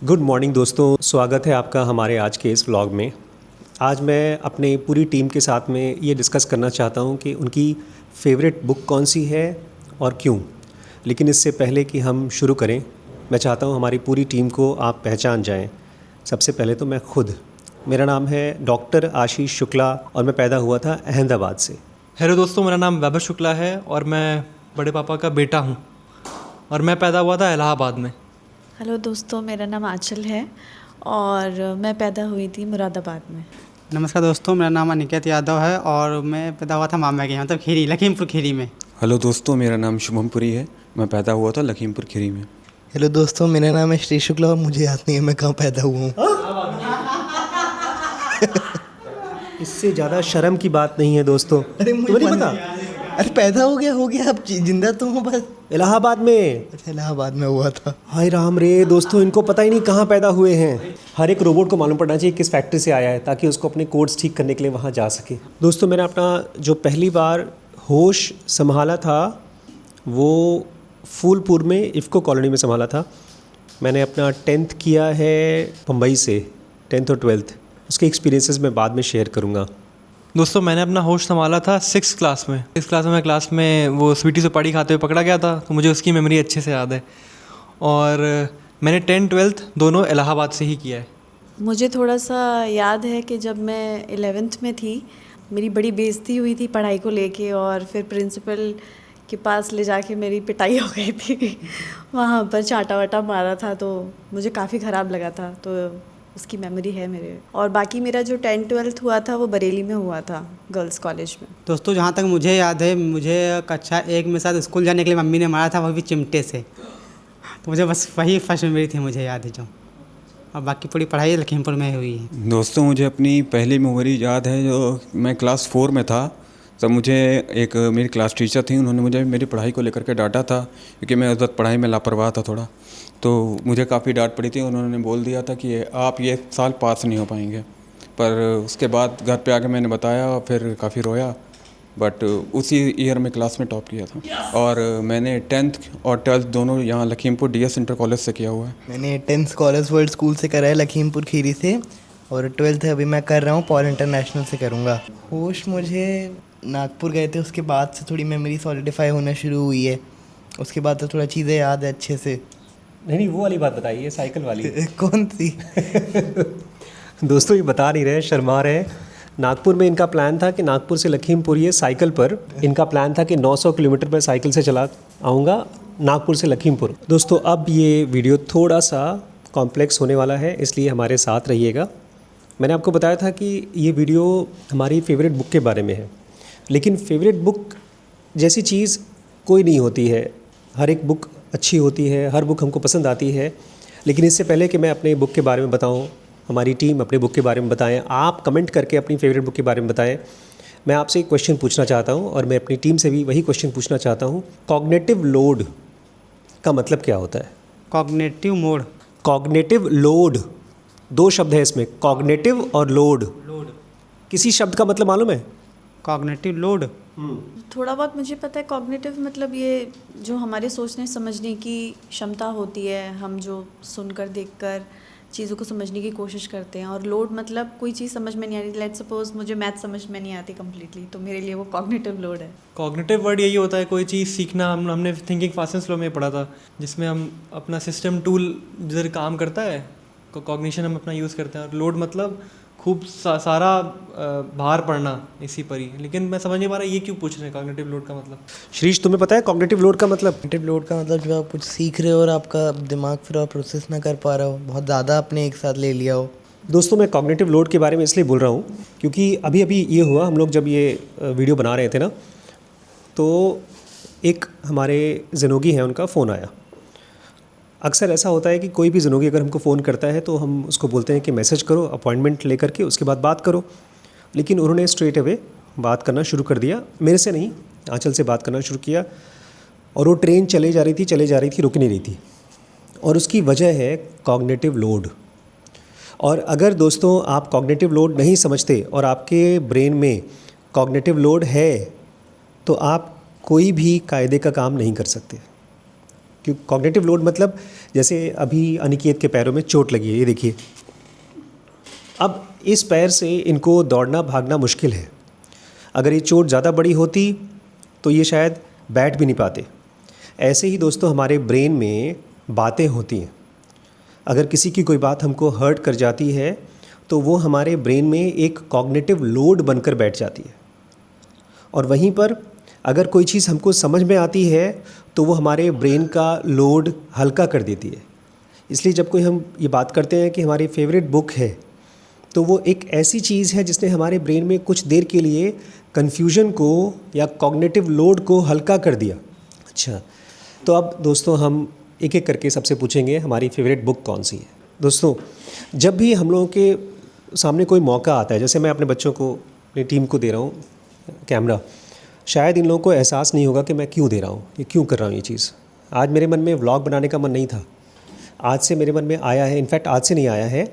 Good morning दोस्तों, स्वागत है आपका हमारे आज के इस व्लॉग में। आज मैं अपने पूरी टीम के साथ में ये डिस्कस करना चाहता हूँ कि उनकी फेवरेट बुक कौन सी है और क्यों। लेकिन इससे पहले कि हम शुरू करें, मैं चाहता हूँ हमारी पूरी टीम को आप पहचान जाएं। सबसे पहले तो मैं खुद, मेरा नाम है डॉक्टर आशीष शुक्ला और मैं पैदा हुआ था अहमदाबाद से। हेलो दोस्तों, मेरा नाम वैभव शुक्ला है और मैं बड़े पापा का बेटा हूँ और मैं पैदा हुआ था इलाहाबाद में। हेलो दोस्तों, मेरा नाम आंचल है और मैं पैदा हुई थी मुरादाबाद में। नमस्कार दोस्तों, मेरा नाम अनिकेत यादव है और मैं पैदा हुआ था मामा के यहाँ, मतलब खीरी, लखीमपुर खीरी में। हेलो दोस्तों, मेरा नाम शुभम पुरी है। मैं पैदा हुआ था लखीमपुर खीरी में। हेलो दोस्तों, मेरा नाम है श्री शुक्ला और मुझे याद नहीं है मैं कहाँ पैदा हुआ हूँ। इससे ज़्यादा शर्म की बात नहीं है दोस्तों। अरे मुझे तुम्हें नहीं पता? अरे पैदा हो गया, अब जिंदा तो हूँ बस। इलाहाबाद में। अच्छा, इलाहाबाद में हुआ था। हाय राम रे दोस्तों, इनको पता ही नहीं कहाँ पैदा हुए हैं। हर एक रोबोट को मालूम पड़ना चाहिए किस फैक्ट्री से आया है ताकि उसको अपने कोड्स ठीक करने के लिए वहाँ जा सके। दोस्तों, मैंने अपना जो पहली बार होश संभाला था वो फूलपुर में इफ़को कॉलोनी में संभाला था। मैंने अपना 10th किया है मुंबई से, 10th और 12th। उसके एक्सपीरियंसेस मैं बाद में शेयर करूँगा। दोस्तों, मैंने अपना होश संभाला था 6th क्लास में। 6th क्लास में मैं क्लास में वो स्वीटी से पड़ी खाते हुए पकड़ा गया था, तो मुझे उसकी मेमोरी अच्छे से याद है। और मैंने 10th 12th दोनों इलाहाबाद से ही किया है। मुझे थोड़ा सा याद है कि जब मैं 11th में थी, मेरी बड़ी बेइज्जती हुई थी पढ़ाई को लेके और फिर प्रिंसिपल के पास ले जाके मेरी पिटाई हो गई थी। वहाँ पर चाटा वाटा मारा था तो मुझे काफ़ी ख़राब लगा था, तो उसकी मेमोरी है मेरे। और बाकी मेरा जो 10th 12th हुआ था वो बरेली में हुआ था, गर्ल्स कॉलेज में। दोस्तों, जहाँ तक मुझे याद है, मुझे कक्षा 1 में साथ स्कूल जाने के लिए मम्मी ने मारा था, वो भी चिमटे से। तो मुझे बस वही फर्स्ट मेमोरी थी मुझे याद है जो, और बाकी पूरी पढ़ाई लखीमपुर में हुई है। दोस्तों, मुझे अपनी पहली मेमोरी याद है। जो मैं क्लास 4 में था तब मुझे एक मेरी क्लास टीचर थी, उन्होंने मुझे मेरी पढ़ाई को लेकर के डांटा था क्योंकि मैं उस वक्त पढ़ाई में लापरवाह था थोड़ा। तो मुझे काफ़ी डांट पड़ी थी। उन्होंने बोल दिया था कि आप ये साल पास नहीं हो पाएंगे। पर उसके बाद घर पे आके मैंने बताया, फिर काफ़ी रोया, बट उसी ईयर में क्लास में टॉप किया था। और मैंने 10th और 12th दोनों यहाँ लखीमपुर DS इंटर कॉलेज से किया हुआ है। मैंने 10th कॉलेज वर्ल्ड स्कूल से करा है लखीमपुर खीरी से, और 12th अभी मैं कर रहा हूँ पॉल इंटरनेशनल से करूँगा। होश मुझे नागपुर गए थे, उसके बाद से थोड़ी मेमोरी सॉलिडिफाई होना शुरू हुई है। उसके बाद तो थोड़ा चीज़ें याद है अच्छे से। नहीं, वो वाली बात बताइए, साइकिल वाली। कौन सी? दोस्तों, ये बता नहीं रहे, शर्मा रहे। नागपुर में इनका प्लान था कि नागपुर से लखीमपुर ये साइकिल पर, इनका प्लान था कि 900 किलोमीटर पर साइकिल से चला आऊँगा नागपुर से लखीमपुर। दोस्तों, अब ये वीडियो थोड़ा सा कॉम्प्लेक्स होने वाला है, इसलिए हमारे साथ रहिएगा। मैंने आपको बताया था कि ये वीडियो हमारी फेवरेट बुक के बारे में है, लेकिन फेवरेट बुक जैसी चीज़ कोई नहीं होती है। हर एक बुक अच्छी होती है, हर बुक हमको पसंद आती है। लेकिन इससे पहले कि मैं अपने बुक के बारे में बताऊं, हमारी टीम अपने बुक के बारे में बताएं, आप कमेंट करके अपनी फेवरेट बुक के बारे में बताएं, मैं आपसे एक क्वेश्चन पूछना चाहता हूं और मैं अपनी टीम से भी वही क्वेश्चन पूछना चाहता हूं। कॉग्निटिव लोड का मतलब क्या होता है? Cognitive mode. कॉग्निटिव लोड, दो शब्द है इसमें, कॉग्निटिव और लोड। किसी शब्द का मतलब मालूम है? Cognitive load. थोड़ा बहुत मुझे पता है। कॉग्निटिव मतलब ये जो हमारे सोचने समझने की क्षमता होती है, हम जो सुनकर देखकर चीज़ों को समझने की कोशिश करते हैं। और लोड मतलब कोई चीज़ समझ में नहीं आ रही। लेट्स सपोज मुझे मैथ समझ में नहीं आती कम्प्लीटली, तो मेरे लिए वो कॉग्निटिव लोड है। कॉग्निटिव वर्ड यही होता है, कोई चीज़ सीखना। हमने थिंकिंग फास्ट एंड स्लो में पढ़ा था, जिसमें हम अपना सिस्टम टूल जिधर काम करता है, कॉग्निशन हम अपना यूज़ करते हैं। और लोड मतलब खूब सारा भार पड़ना इसी पर ही। लेकिन मैं समझ नहीं पा रहा ये क्यों पूछ रहे हैं कॉग्निटिव लोड का मतलब। श्रीश, तुम्हें पता है कॉग्निटिव लोड का मतलब? कॉग्निटिव लोड का मतलब जब आप कुछ सीख रहे हो और आपका दिमाग फिर और प्रोसेस ना कर पा रहा हो, बहुत ज़्यादा आपने एक साथ ले लिया हो। दोस्तों, मैं कॉग्निटिव लोड के बारे में इसलिए बोल रहा हूँ क्योंकि अभी अभी ये हुआ, हम लोग जब ये वीडियो बना रहे थे ना, तो एक हमारे ज़िनोगी हैं, उनका फ़ोन आया। अक्सर ऐसा होता है कि कोई भी ज़िनोगी अगर हमको फ़ोन करता है तो हम उसको बोलते हैं कि मैसेज करो, अपॉइंटमेंट लेकर के उसके बाद बात करो। लेकिन उन्होंने स्ट्रेट अवे बात करना शुरू कर दिया, मेरे से नहीं, आंचल से बात करना शुरू किया। और वो ट्रेन चले जा रही थी, रुक नहीं रही थी। और उसकी वजह है कॉग्निटिव लोड। और अगर दोस्तों आप कॉग्निटिव लोड नहीं समझते और आपके ब्रेन में कॉग्निटिव लोड है, तो आप कोई भी कायदे का काम नहीं कर सकते। क्योंकि कॉग्निटिव लोड मतलब जैसे अभी अनिकेत के पैरों में चोट लगी है, ये देखिए। अब इस पैर से इनको दौड़ना भागना मुश्किल है। अगर ये चोट ज़्यादा बड़ी होती तो ये शायद बैठ भी नहीं पाते। ऐसे ही दोस्तों हमारे ब्रेन में बातें होती हैं। अगर किसी की कोई बात हमको हर्ट कर जाती है तो वो हमारे ब्रेन में एक कॉग्निटिव लोड बनकर बैठ जाती है, और वहीं पर अगर कोई चीज़ हमको समझ में आती है तो वो हमारे ब्रेन का लोड हल्का कर देती है। इसलिए जब कोई हम ये बात करते हैं कि हमारी फेवरेट बुक है, तो वो एक ऐसी चीज़ है जिसने हमारे ब्रेन में कुछ देर के लिए कन्फ्यूजन को या कॉग्निटिव लोड को हल्का कर दिया। अच्छा, तो अब दोस्तों हम एक एक करके सबसे पूछेंगे हमारी फेवरेट बुक कौन सी है। दोस्तों, जब भी हम लोगों के सामने कोई मौका आता है, जैसे मैं अपने बच्चों को, अपनी टीम को दे रहा हूँ कैमरा, शायद इन लोगों को एहसास नहीं होगा कि मैं क्यों दे रहा हूँ, ये क्यों कर रहा हूँ ये चीज़। आज मेरे मन में व्लॉग बनाने का मन नहीं था, आज से मेरे मन में आया है। इनफैक्ट आज से नहीं आया है,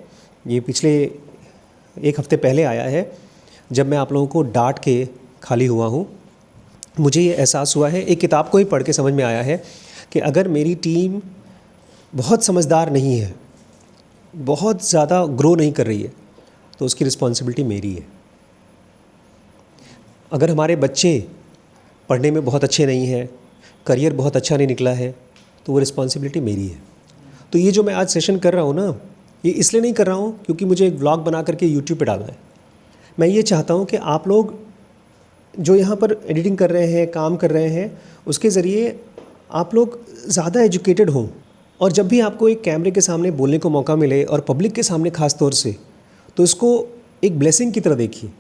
ये पिछले एक हफ़्ते पहले आया है, जब मैं आप लोगों को डांट के खाली हुआ हूँ। मुझे ये एहसास हुआ है, एक किताब को ही पढ़ के समझ में आया है कि अगर मेरी टीम बहुत समझदार नहीं है, बहुत ज़्यादा ग्रो नहीं कर रही है, तो उसकी रिस्पॉन्सिबिलिटी मेरी है। अगर हमारे बच्चे पढ़ने में बहुत अच्छे नहीं हैं, करियर बहुत अच्छा नहीं निकला है, तो वो रिस्पॉन्सिबिलिटी मेरी है। तो ये जो मैं आज सेशन कर रहा हूँ ना, ये इसलिए नहीं कर रहा हूँ क्योंकि मुझे एक व्लॉग बना करके यूट्यूब पे डालना है। मैं ये चाहता हूँ कि आप लोग जो यहाँ पर एडिटिंग कर रहे हैं, काम कर रहे हैं, उसके ज़रिए आप लोग ज़्यादा एजुकेटेड हों, और जब भी आपको एक कैमरे के सामने बोलने को मौका मिले, और पब्लिक के सामने ख़ास तौर से, तो इसको एक ब्लेसिंग की तरह देखिए।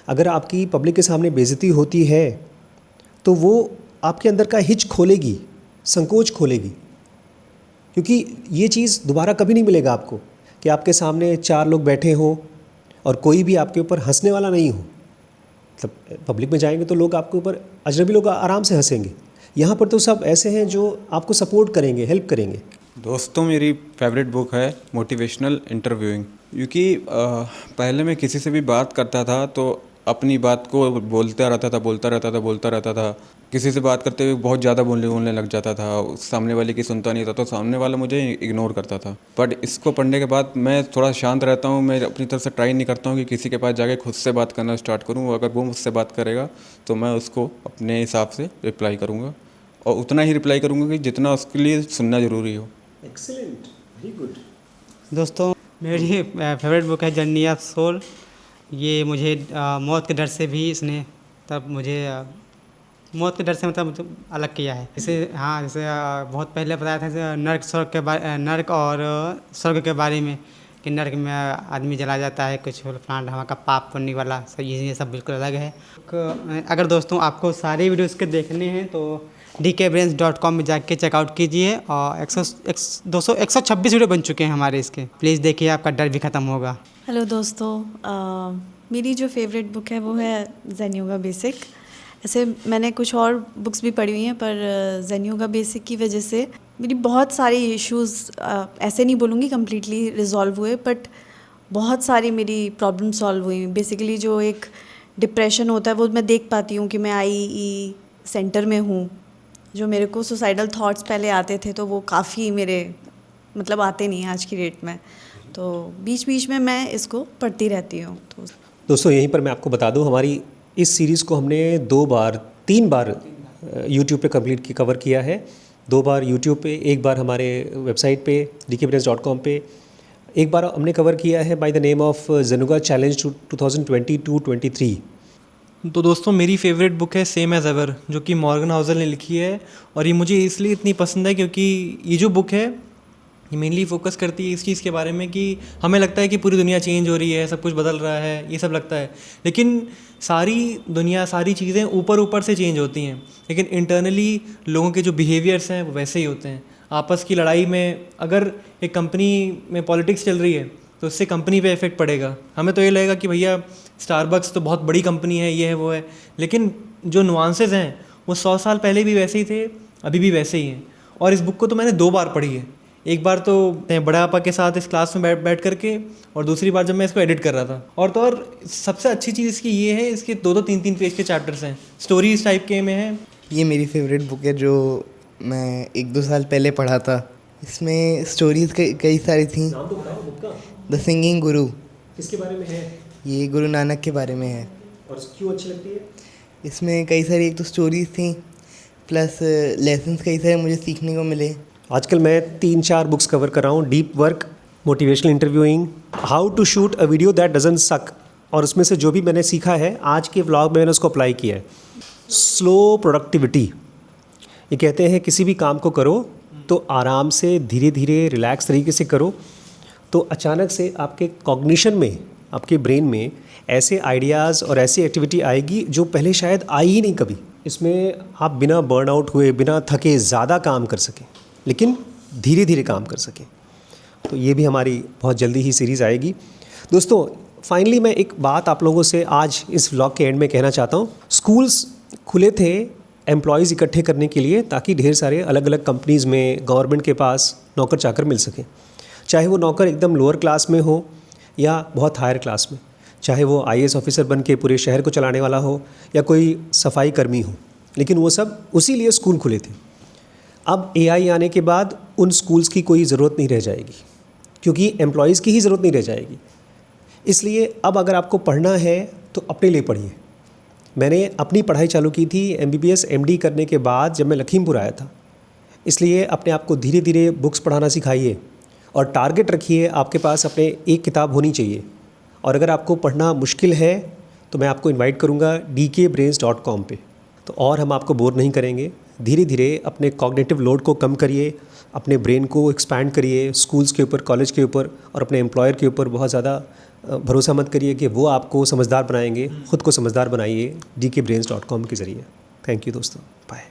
अगर आपकी पब्लिक के सामने बेइज्जती होती है तो वो आपके अंदर का हिच खोलेगी, संकोच खोलेगी, क्योंकि ये चीज़ दोबारा कभी नहीं मिलेगा आपको कि आपके सामने 4 लोग बैठे हों और कोई भी आपके ऊपर हंसने वाला नहीं हो। मतलब पब्लिक में जाएंगे तो लोग आपके ऊपर, अजनबी लोग आराम से हंसेंगे। यहाँ पर तो सब ऐसे हैं जो आपको सपोर्ट करेंगे, हेल्प करेंगे। दोस्तों, मेरी फेवरेट बुक है मोटिवेशनल इंटरव्यूइंग, क्योंकि पहले मैं किसी से भी बात करता था तो अपनी बात को बोलता रहता था। किसी से बात करते हुए बहुत ज़्यादा बोलने लग जाता था, सामने वाले की सुनता नहीं था, तो सामने वाला मुझे इग्नोर करता था। बट इसको पढ़ने के बाद मैं थोड़ा शांत रहता हूँ। मैं अपनी तरफ से ट्राई नहीं करता हूँ कि किसी के पास जाके खुद से बात करना स्टार्ट करूँ। अगर वो मुझसे बात करेगा तो मैं उसको अपने हिसाब से रिप्लाई करूँगा, और उतना ही रिप्लाई करूँगा कि जितना उसके लिए सुनना ज़रूरी हो। Excellent, very good. दोस्तों, मेरी फेवरेट बुक है जर्नी ऑफ सोल। ये मुझे मौत के डर से भी इसने तब मुझे मौत के डर से मतलब अलग किया है। जैसे बहुत पहले बताया था जैसे नर्क और स्वर्ग के बारे में, कि नर्क में आदमी जला जाता है, कुछ फलाना ढामा का पाप पुण्य वाला, ये सब बिल्कुल अलग है। अगर दोस्तों आपको सारे वीडियोस के देखने हैं तो dkbrains.com में जाके चेकआउट कीजिए। और 126 वीडियो बन चुके हैं हमारे इसके, प्लीज़ देखिए, आपका डर भी ख़त्म होगा। हेलो दोस्तों, मेरी जो फेवरेट बुक है वो है ज़ेन योगा बेसिक। ऐसे मैंने कुछ और बुक्स भी पढ़ी हुई हैं, पर ज़ेन योगा बेसिक की वजह से मेरी बहुत सारी इश्यूज़, ऐसे नहीं बोलूँगी कम्प्लीटली रिजॉल्व हुए, बट बहुत सारी मेरी प्रॉब्लम सॉल्व हुई। बेसिकली जो एक डिप्रेशन होता है वो मैं देख पाती हूँ कि मैं IE सेंटर में हूँ। जो मेरे को सुसाइडल थॉट्स पहले आते थे तो वो काफ़ी मेरे मतलब आते नहीं आज की डेट में, तो बीच बीच में मैं इसको पढ़ती रहती हूँ। तो दोस्तों, यहीं पर मैं आपको बता दूं, हमारी इस सीरीज़ को हमने 3 बार यूट्यूब पे कंप्लीट कवर किया है। 2 बार यूट्यूब पे, 1 बार हमारे वेबसाइट पे dkbrains.com पे, 1 बार हमने कवर किया है बाय द नेम ऑफ ज़ेनुगा चैलेंज 2022-23। तो दोस्तों, मेरी फेवरेट बुक है सेम एज़ एवर, जो कि मॉर्गन हाउसल ने लिखी है। और ये मुझे इसलिए इतनी पसंद है क्योंकि ये जो बुक है ये मेनली फोकस करती है इस चीज़ के बारे में कि हमें लगता है कि पूरी दुनिया चेंज हो रही है, सब कुछ बदल रहा है, ये सब लगता है, लेकिन सारी दुनिया, सारी चीज़ें ऊपर से चेंज होती हैं, लेकिन इंटरनली लोगों के जो बिहेवियर्स हैं वो वैसे ही होते हैं। आपस की लड़ाई में, अगर एक कंपनी में पॉलिटिक्स चल रही है तो उससे कंपनी पे इफेक्ट पड़ेगा। हमें तो ये लगेगा कि भैया स्टारबक्स तो बहुत बड़ी कंपनी है, ये है वो है, लेकिन जो नुआंसेस हैं वो 100 साल पहले भी वैसे ही थे, अभी भी वैसे ही हैं। और इस बुक को तो मैंने 2 बार पढ़ी है। एक बार तो बड़े पापा के साथ इस क्लास में बैठ करके, और दूसरी बार जब मैं इसको एडिट कर रहा था। और तो और सबसे अच्छी चीज़ इसकी ये है, इसके 2-2, 3-3 पेज के चैप्टर्स हैं, स्टोरी इस टाइप के में है। ये मेरी फेवरेट बुक है जो मैं 1-2 साल पहले पढ़ा था, इसमें स्टोरीज कई सारी थी। नाम तो बताओ बुक का, द सिंगिंग गुरु, किसके बारे में है ये गुरु नानक के बारे में है। और क्यों अच्छी लगती है? इसमें कई सारी एक तो स्टोरीज थी प्लस लेसन्स कई सारे मुझे सीखने को मिले। आजकल मैं 3-4 बुक्स कवर कर रहा हूँ, deep work, motivational interviewing, how to shoot a video that doesn't suck, और उसमें से जो भी मैंने सीखा है आज के व्लॉग में मैंने उसको अप्लाई किया है। स्लो प्रोडक्टिविटी, ये कहते हैं किसी भी काम को करो तो आराम से धीरे धीरे रिलैक्स तरीके से करो, तो अचानक से आपके कॉग्निशन में, आपके ब्रेन में ऐसे आइडियाज़ और ऐसी एक्टिविटी आएगी जो पहले शायद आई ही नहीं कभी। इसमें आप बिना बर्नआउट हुए, बिना थके ज़्यादा काम कर सकें, लेकिन धीरे धीरे काम कर सकें। तो ये भी हमारी बहुत जल्दी ही सीरीज़ आएगी। दोस्तों फाइनली मैं एक बात आप लोगों से आज इस व्लॉग के एंड में कहना चाहता हूँ। स्कूल्स खुले थे एम्प्लॉयज़ इकट्ठे करने के लिए ताकि ढेर सारे अलग अलग कंपनीज़ में गवर्नमेंट के पास नौकर चाकर मिल सकें, चाहे वो नौकर एकदम लोअर क्लास में हो या बहुत हायर क्लास में, चाहे वो IAS ऑफिसर बन के पूरे शहर को चलाने वाला हो या कोई सफाई कर्मी हो, लेकिन वो सब उसी लिए स्कूल खुले थे। अब AI आने के बाद उन स्कूल्स की कोई ज़रूरत नहीं रह जाएगी, क्योंकि एम्प्लॉयज़ की ही ज़रूरत नहीं रह जाएगी। इसलिए अब अगर आपको पढ़ना है तो अपने लिए पढ़िए। मैंने अपनी पढ़ाई चालू की थी MBBS MD करने के बाद जब मैं लखीमपुर आया था। इसलिए अपने आप को धीरे धीरे बुक्स पढ़ाना सिखाइए और टारगेट रखिए, आपके पास अपने एक किताब होनी चाहिए। और अगर आपको पढ़ना मुश्किल है तो मैं आपको इनवाइट करूँगा dkbrains.com पे, तो और हम आपको बोर नहीं करेंगे। धीरे धीरे अपने कॉग्निटिव लोड को कम करिए, अपने ब्रेन को एक्सपैंड करिए स्कूल्स के ऊपर, कॉलेज के ऊपर, और अपने एम्प्लॉयर के ऊपर बहुत ज़्यादा भरोसा मत करिए कि वो आपको समझदार बनाएंगे। ख़ुद को समझदार बनाइए dkbrains.com के ज़रिए। थैंक यू दोस्तों, बाय।